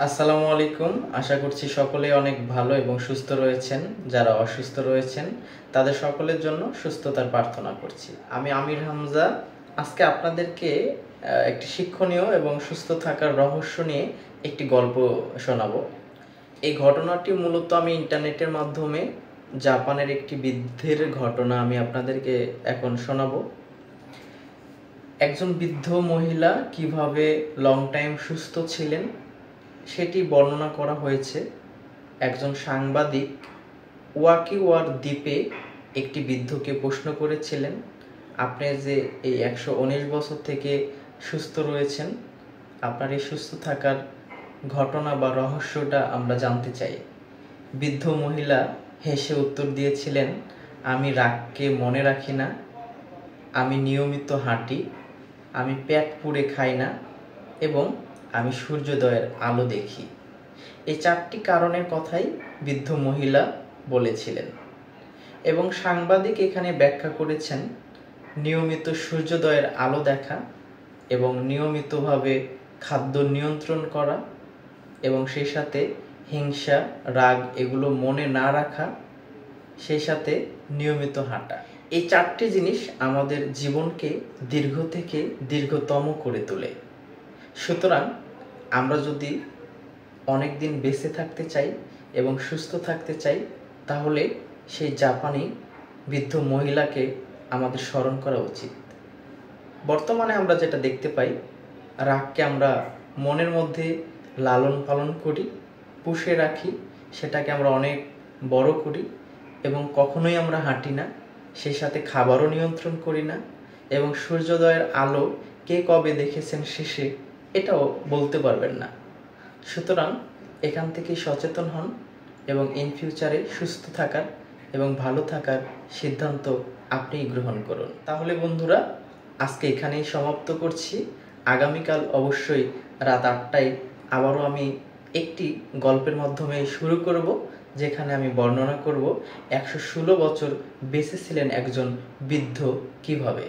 আসসালামু আলাইকুম। আশা করছি সকলেই অনেক ভালো এবং সুস্থ রয়েছেন। যারা অসুস্থ রয়েছেন তাদের সকলের জন্য সুস্থতার প্রার্থনা করছি। আমি আমির হামজা। আজকে আপনাদেরকে একটি শিক্ষণীয় এবং সুস্থ থাকার রহস্য নিয়ে একটি গল্প শোনাবো। এই ঘটনাটি মূলত আমি ইন্টারনেটের মাধ্যমে জাপানের একটি বৃদ্ধের ঘটনা আমি আপনাদেরকে এখন শোনাবো। একজন বৃদ্ধ মহিলা কিভাবে লং টাইম সুস্থ ছিলেন সেটি বর্ণনা করা হয়েছে। একজন সাংবাদিক ওয়াকিওয়ার দ্বীপে একটি বৃদ্ধকে প্রশ্ন করেছিলেন, আপনি যে এই 119 বছর থেকে সুস্থ রয়েছেন, আপনার এই সুস্থ থাকার ঘটনা বা রহস্যটা আমরা জানতে চাই। বৃদ্ধ মহিলা হেসে উত্তর দিয়েছিলেন, আমি রাগকে মনে রাখি না, আমি নিয়মিত হাঁটি, আমি পেট পুড়ে খাই না এবং আমি সূর্যোদয়ের আলো দেখি। এই 4টি কারণের কথাই বৃদ্ধ মহিলা বলেছিলেন এবং সাংবাদিক এখানে ব্যাখ্যা করেছেন নিয়মিত সূর্যোদয়ের আলো দেখা এবং নিয়মিতভাবে খাদ্য নিয়ন্ত্রণ করা এবং সেই সাথে হিংসা, রাগ এগুলো মনে না রাখা, সেই সাথে নিয়মিত হাঁটা। এই 4টি জিনিস আমাদের জীবনকে দীর্ঘ থেকে দীর্ঘতম করে তোলে। সুতরাং আমরা যদি অনেক দিন বেঁচে থাকতে চাই এবং সুস্থ থাকতে চাই, তাহলে সেই জাপানি বৃদ্ধ মহিলাকে আমাদের স্মরণ করা উচিত। বর্তমানে আমরা যেটা দেখতে পাই, রাগকে আমরা মনের মধ্যে লালন পালন করি, পুষে রাখি, সেটাকে আমরা অনেক বড় করি এবং কখনোই আমরা হাঁটি না, সেই সাথে খাবারও নিয়ন্ত্রণ করি না এবং সূর্যোদয়ের আলো কে কবে দেখেছেন শেষে এটাও বলতে পারবেন না। সুতরাং এখান থেকেই সচেতন হন এবং ইন ফিউচারে সুস্থ থাকার এবং ভালো থাকার সিদ্ধান্ত আপনিই গ্রহণ করুন। তাহলে বন্ধুরা, আজকে এখানেই সমাপ্ত করছি। আগামীকাল অবশ্যই রাত 8টায় আবারও আমি একটি গল্পের মাধ্যমে শুরু করব, যেখানে আমি বর্ণনা করব 116 বছর বেঁচে ছিলেন একজন বৃদ্ধ কিভাবে।